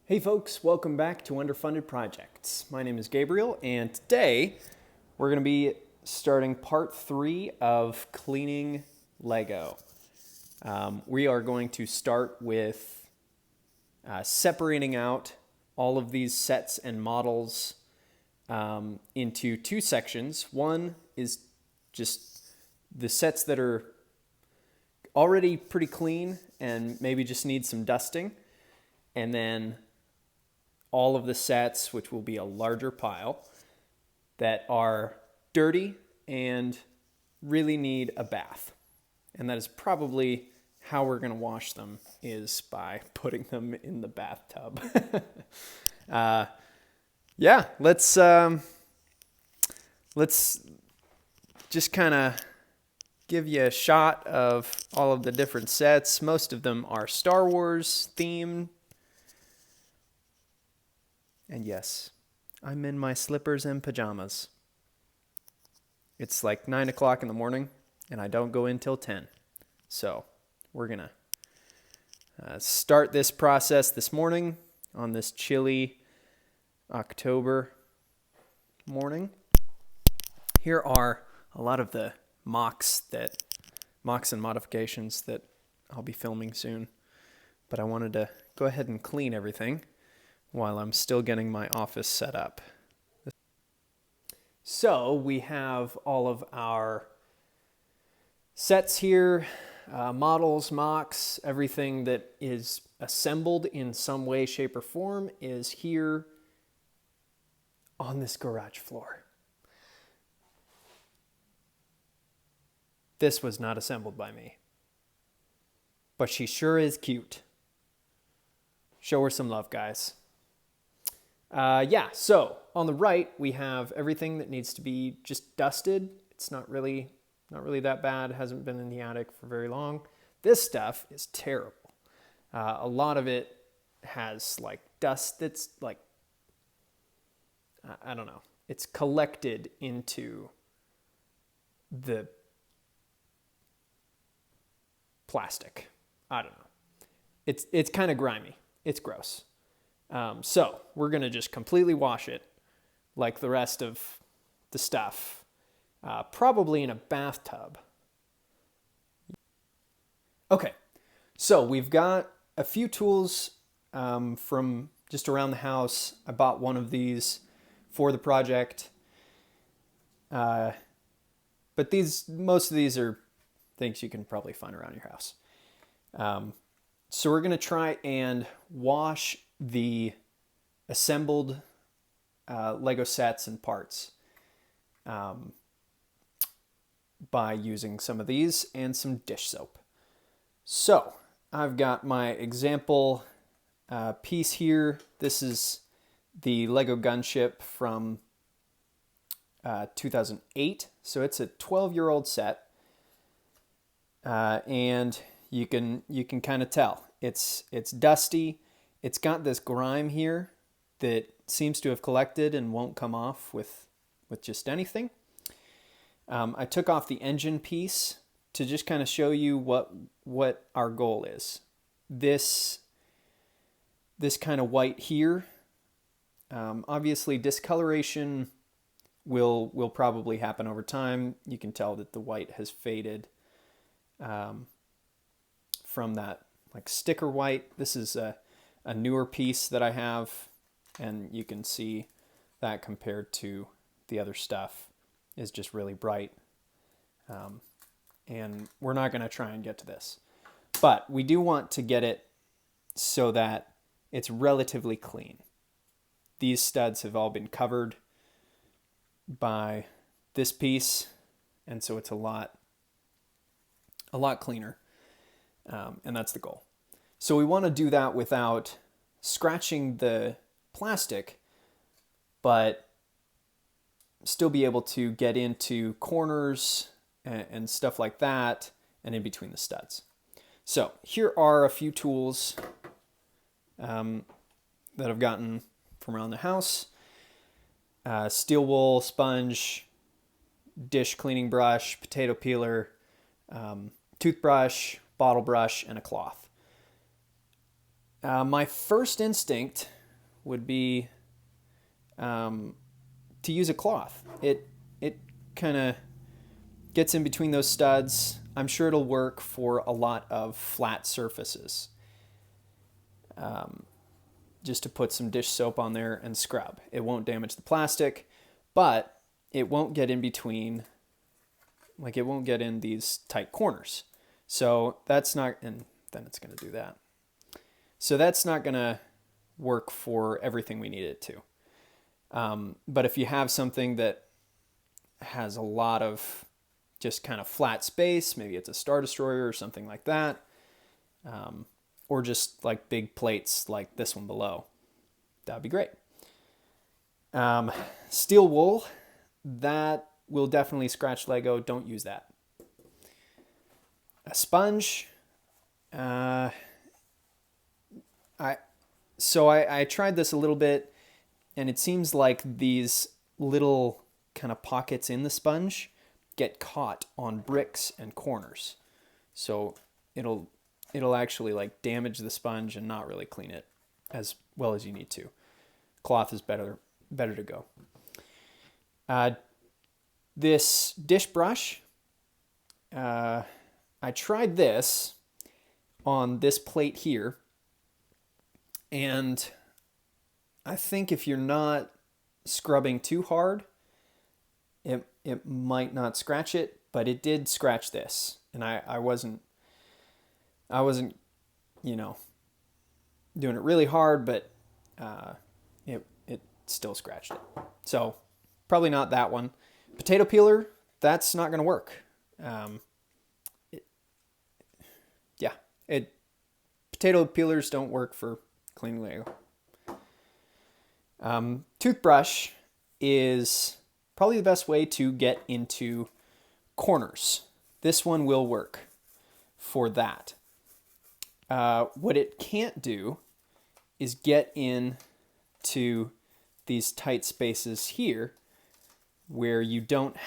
Hey folks, welcome back to Underfunded Projects. My name is Gabriel, and today we're going to be starting part 3 of cleaning Lego. We are going to start with separating out all of these sets and models into two sections. One is just the sets that are already pretty clean and maybe just need some dusting, and then all of the sets, which will be a larger pile, that are dirty and really need a bath. And that is probably how we're going to wash them, is by putting them in the bathtub. Let's just kind of give you a shot of all of the different sets. Most of them are Star Wars themed. And yes, I'm in my slippers and pajamas. It's like 9 o'clock in the morning, and I don't go in till 10. So we're going to start this process this morning on this chilly October morning. Here are a lot of the mocks and modifications that I'll be filming soon. But I wanted to go ahead and clean everything while I'm still getting my office set up. So we have all of our sets here, models, mocks, everything that is assembled in some way, shape, or form is here on this garage floor. This was not assembled by me, but she sure is cute. Show her some love, guys. So on the right, we have everything that needs to be just dusted. It's not really that bad. It hasn't been in the attic for very long. This stuff is terrible. A lot of it has like dust that's like, I don't know. It's collected into the plastic. I don't know. It's kind of grimy. It's gross. So we're going to just completely wash it like the rest of the stuff, probably in a bathtub. Okay, so we've got a few tools from just around the house. I bought one of these for the project, but most of these are things you can probably find around your house. So we're going to try and wash the assembled Lego sets and parts by using some of these and some dish soap. So I've got my example piece here. This is the Lego gunship from 2008. So it's a 12-year-old set, and you can kind of tell it's dusty. It's got this grime here that seems to have collected and won't come off with just anything. I took off the engine piece to just kind of show you what our goal is. This kind of white here, obviously discoloration will probably happen over time. You can tell that the white has faded from that like sticker white. This is a newer piece that I have, and you can see that compared to the other stuff is just really bright. And we're not going to try and get to this, but we do want to get it so that it's relatively clean. These studs have all been covered by this piece, and so it's a lot cleaner, and that's the goal. So we want to do that without scratching the plastic, but still be able to get into corners and stuff like that, and in between the studs. So here are a few tools that I've gotten from around the house. Steel wool sponge, dish cleaning brush, potato peeler, toothbrush, bottle brush, and a cloth. My first instinct would be to use a cloth. It kind of gets in between those studs. I'm sure it'll work for a lot of flat surfaces. Just to put some dish soap on there and scrub. It won't damage the plastic, but it won't get in between, like it won't get in these tight corners. So that's not, and then it's going to do that. So that's not going to work for everything we need it to. But if you have something that has a lot of just kind of flat space, maybe it's a Star Destroyer or something like that, or just like big plates like this one below, that'd be great. Steel wool, that will definitely scratch Lego. Don't use that. A sponge, I tried this a little bit, and it seems like these little kind of pockets in the sponge get caught on bricks and corners. So it'll actually like damage the sponge and not really clean it as well as you need to. Cloth is better to go. This dish brush, I tried this on this plate here, and I think if you're not scrubbing too hard, it might not scratch it, but it did scratch this, and I wasn't, you know, doing it really hard, but it still scratched it. So probably not that one. Potato peeler, that's not going to work. Potato peelers don't work for cleaning Lego. Toothbrush is probably the best way to get into corners. This one will work for that. What it can't do is get in to these tight spaces here where you don't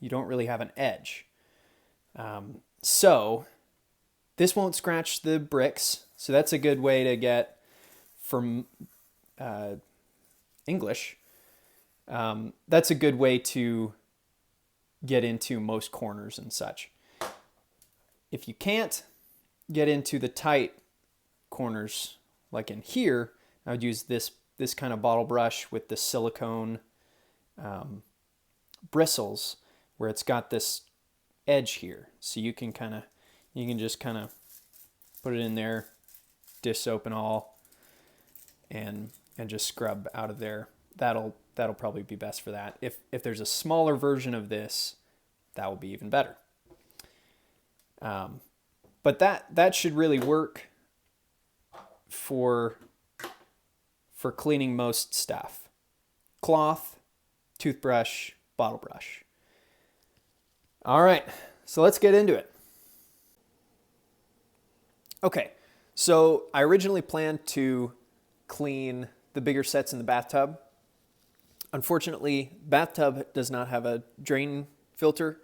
really have an edge. So this won't scratch the bricks. So that's a good way to get from English. That's a good way to get into most corners and such. If you can't get into the tight corners, like in here, I would use this kind of bottle brush with the silicone bristles where it's got this edge here. So you can just kind of put it in there, dish soap and all, and just scrub out of there. That'll probably be best for that. If there's a smaller version of this, that will be even better. But that should really work for cleaning most stuff. Cloth, toothbrush, bottle brush. All right, so let's get into it. Okay, so I originally planned to clean the bigger sets in the bathtub. Unfortunately, bathtub does not have a drain filter,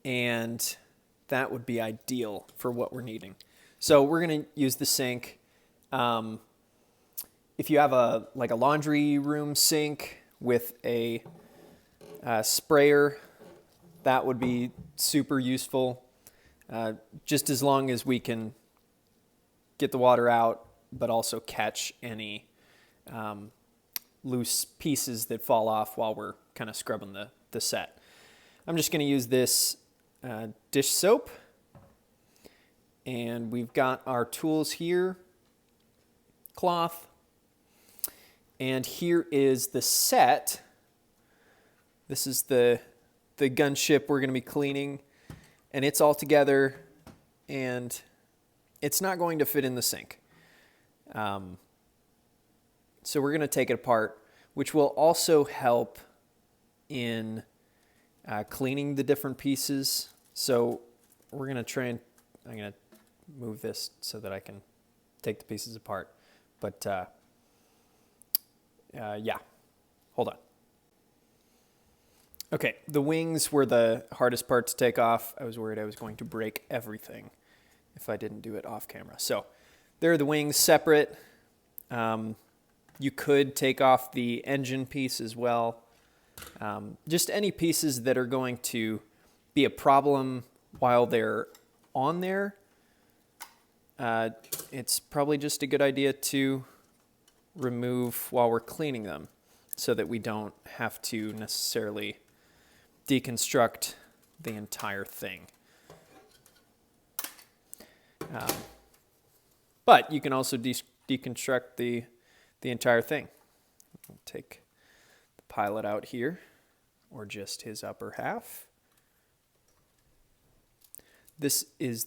and that would be ideal for what we're needing. So we're going to use the sink. If you have a laundry room sink with a sprayer, that would be super useful. Just as long as we can get the water out, but also catch any loose pieces that fall off while we're kind of scrubbing the set. I'm just going to use this dish soap, and we've got our tools here, cloth, and here is the set. This is the gunship we're going to be cleaning, and it's all together, and it's not going to fit in the sink. So we're going to take it apart, which will also help in cleaning the different pieces. So we're going to I'm going to move this so that I can take the pieces apart. But yeah, hold on. Okay, the wings were the hardest part to take off. I was worried I was going to break everything if I didn't do it off camera. So there are the wings separate. You could take off the engine piece as well. Just any pieces that are going to be a problem while they're on there. It's probably just a good idea to remove while we're cleaning them so that we don't have to necessarily deconstruct the entire thing. But you can also deconstruct the entire thing. I'll take the pilot out here, or just his upper half. This is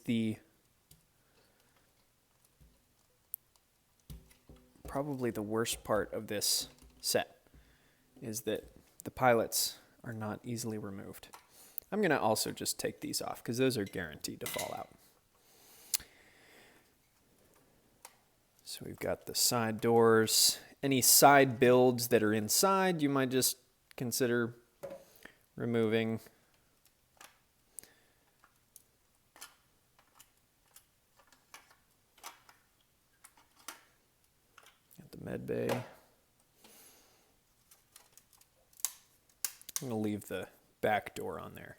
probably the worst part of this set, is that the pilots are not easily removed. I'm going to also just take these off because those are guaranteed to fall out. So we've got the side doors. Any side builds that are inside, you might just consider removing. Got the med bay. I'm going to leave the back door on there.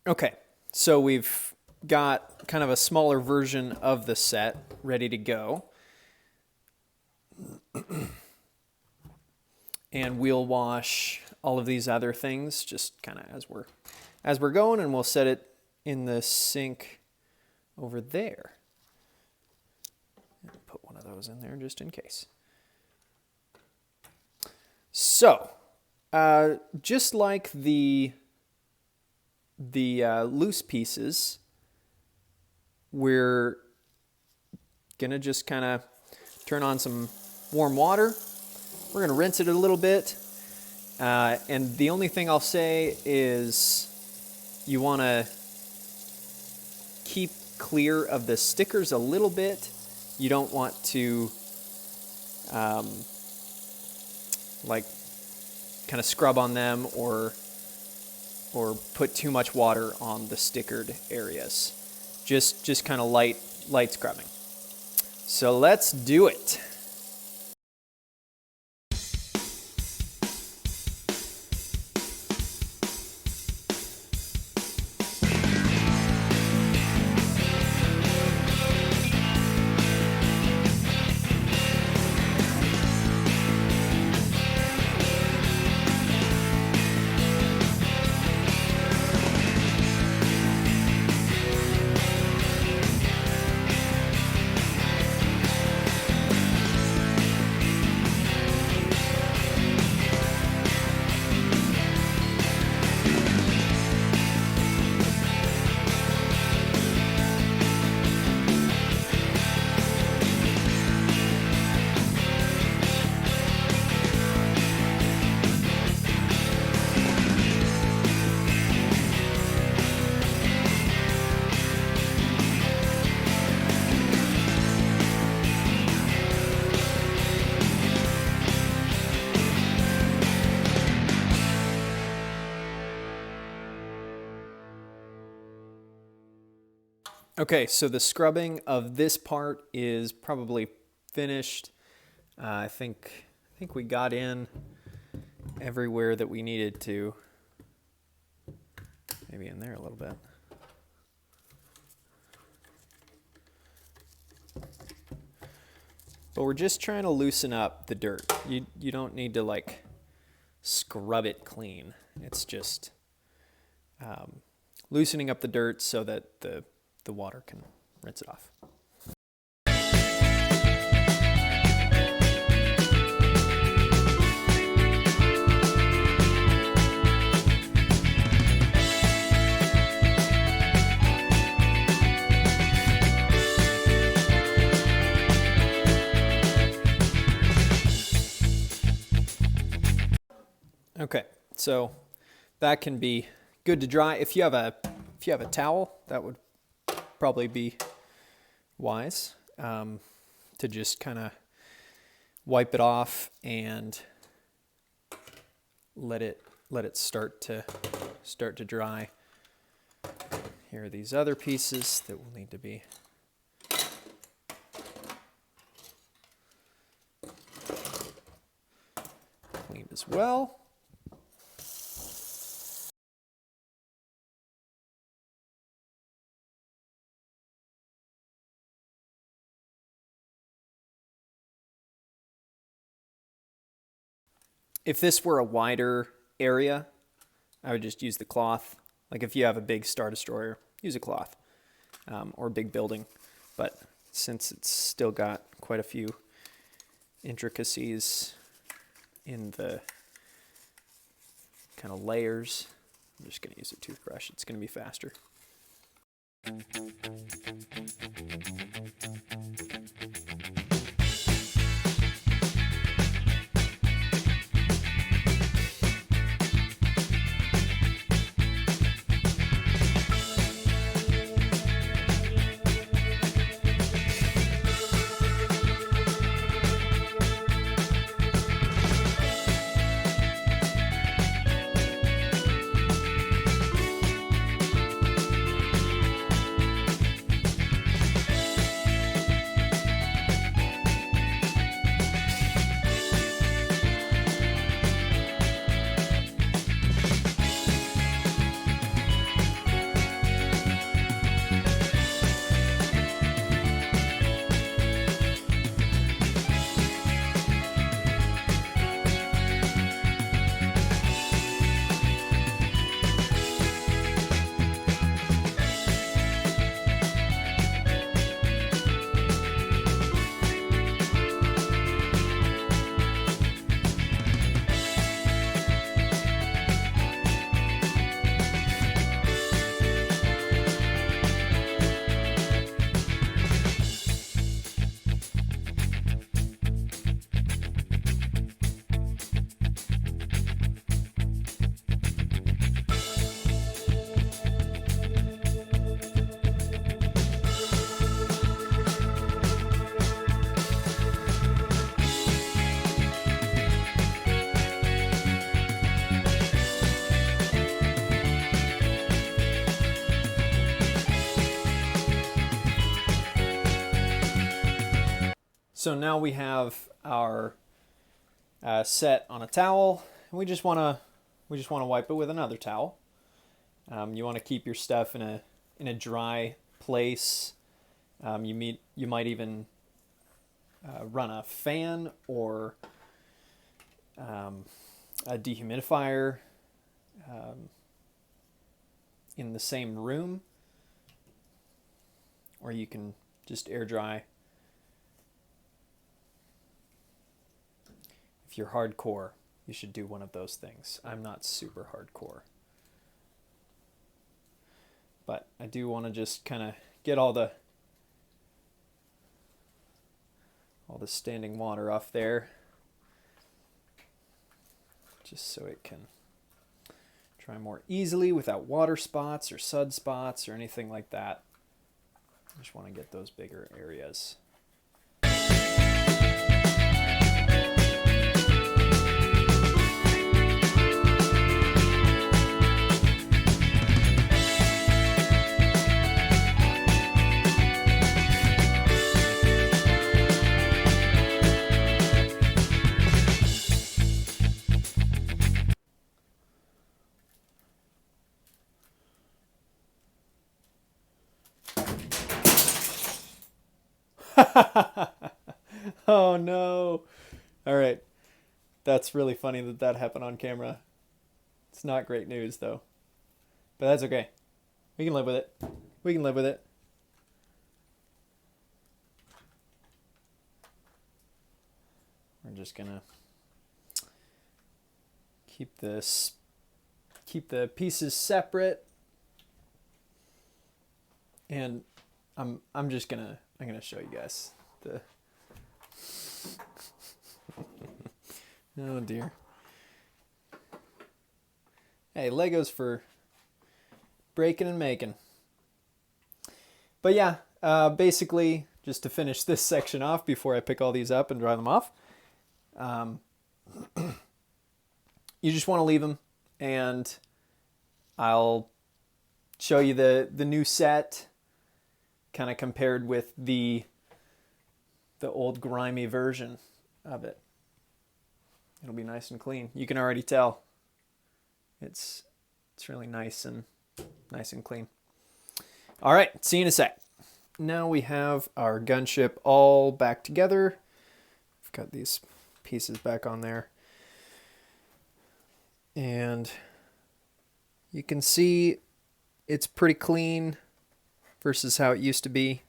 Okay, so we've got kind of a smaller version of the set ready to go. And we'll wash all of these other things just kind of as we're going, and we'll set it in the sink over there. And put one of those in there just in case. So, just like the loose pieces, we're gonna just kind of turn on some warm water. We're gonna rinse it a little bit, and the only thing I'll say is you want to keep clear of the stickers a little bit. You don't want to like kind of scrub on them or put too much water on the stickered areas. Just kind of light scrubbing. So let's do it. Okay, so the scrubbing of this part is probably finished. I think we got in everywhere that we needed to. Maybe in there a little bit. But we're just trying to loosen up the dirt. You don't need to like scrub it clean. It's just loosening up the dirt so that the water can rinse it off. Okay, so that can be good to dry. If you have a towel, that would probably be wise, to just kind of wipe it off and let it start to dry. Here are these other pieces that will need to be cleaned as well. If this were a wider area, I would just use the cloth. Like if you have a big Star Destroyer, use a cloth, or a big building. But since it's still got quite a few intricacies in the kind of layers, I'm just going to use a toothbrush. It's going to be faster. So now we have our set on a towel, and we just want to wipe it with another towel. You want to keep your stuff in a dry place. You might even run a fan or a dehumidifier in the same room, or you can just air dry. If you're hardcore, you should do one of those things. I'm not super hardcore, but I do want to just kind of get all the standing water off there, just so it can dry more easily without water spots or sud spots or anything like that. I just want to get those bigger areas. Oh no. All right. That's really funny that happened on camera. It's not great news though. But that's okay. We can live with it. We can live with it. We're just gonna keep the pieces separate. And I'm gonna show you guys the oh dear. Hey, Lego's for breaking and making. But yeah, basically, just to finish this section off before I pick all these up and dry them off, you just want to leave them, and I'll show you the new set kind of compared with the old grimy version of it. It'll be nice and clean. You can already tell it's really nice and clean. All right, see you in a sec. Now we have our gunship all back together. I've got these pieces back on there. And you can see it's pretty clean versus how it used to be.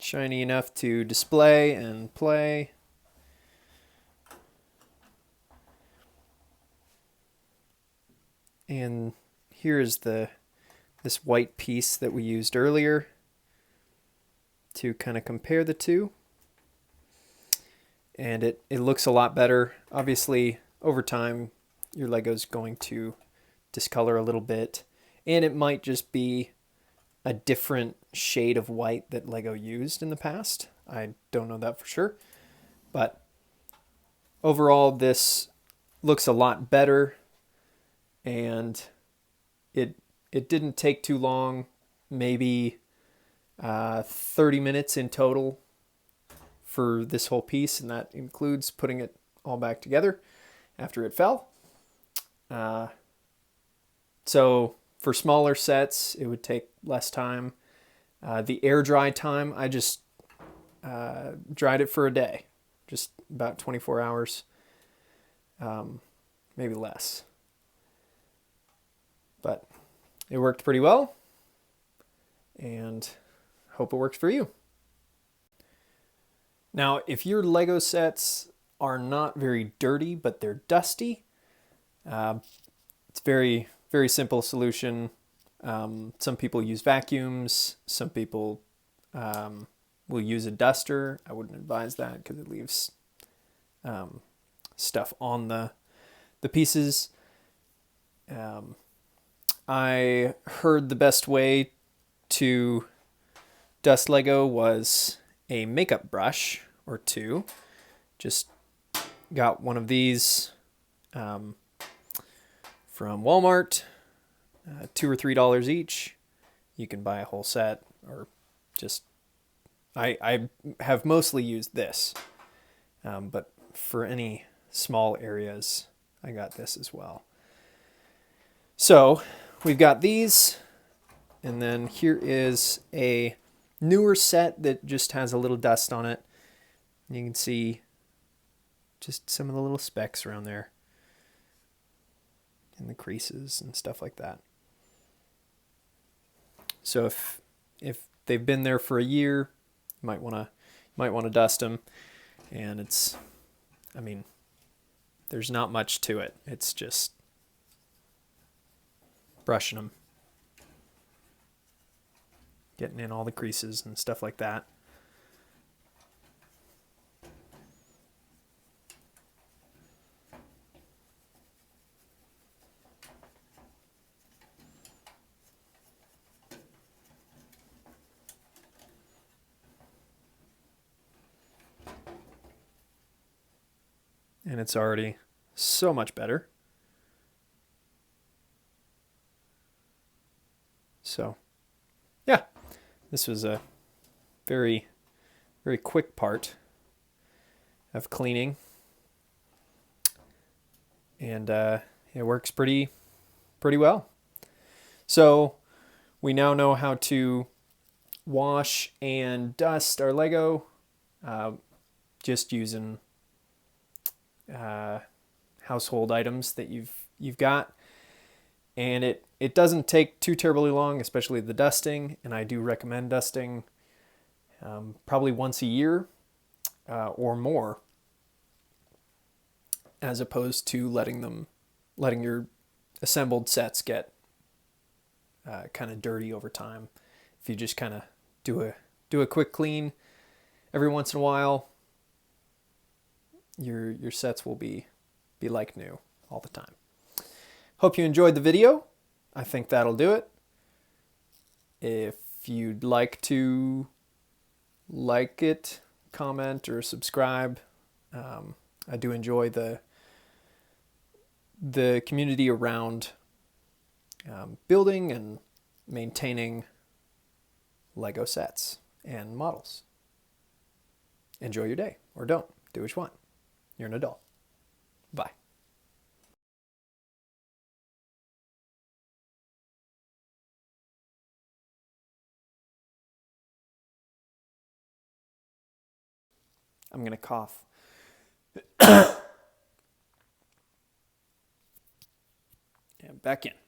Shiny enough to display and play. And here is this white piece that we used earlier to kind of compare the two. And it looks a lot better. Obviously, over time, your Lego's going to discolor a little bit. And it might just be a different shade of white that Lego used in the past. I don't know that for sure. But overall, this looks a lot better. And it didn't take too long, maybe 30 minutes in total for this whole piece, and that includes putting it all back together after it fell. So for smaller sets, it would take less time. The air dry time, I just dried it for a day, just about 24 hours, maybe less. But it worked pretty well, and hope it works for you. Now, if your Lego sets are not very dirty, but they're dusty, it's very, very simple solution. Some people use vacuums. Some people will use a duster. I wouldn't advise that because it leaves stuff on the pieces. I heard the best way to dust Lego was a makeup brush or two. Just got one of these from Walmart, $2 or $3 each. You can buy a whole set, or just I have mostly used this, but for any small areas, I got this as well. So we've got these, and then here is a newer set that just has a little dust on it. You can see just some of the little specks around there and the creases and stuff like that. So if they've been there for a year, you might want to dust them. And it's, I mean, there's not much to it. It's just brushing them, getting in all the creases and stuff like that. And it's already so much better. So, yeah, this was a very, very quick part of cleaning. And it works pretty well. So we now know how to wash and dust our Lego just using household items that you've got. And it doesn't take too terribly long, especially the dusting, and I do recommend dusting probably once a year or more, as opposed to letting your assembled sets get kind of dirty over time. If you just kind of do a quick clean every once in a while, your sets will be like new all the time. Hope you enjoyed the video. I think that'll do it. If you'd like to like it, comment, or subscribe, I do enjoy the community around building and maintaining Lego sets and models. Enjoy your day, or don't. Do what you want. You're an adult. Bye. I'm going to cough. And back in.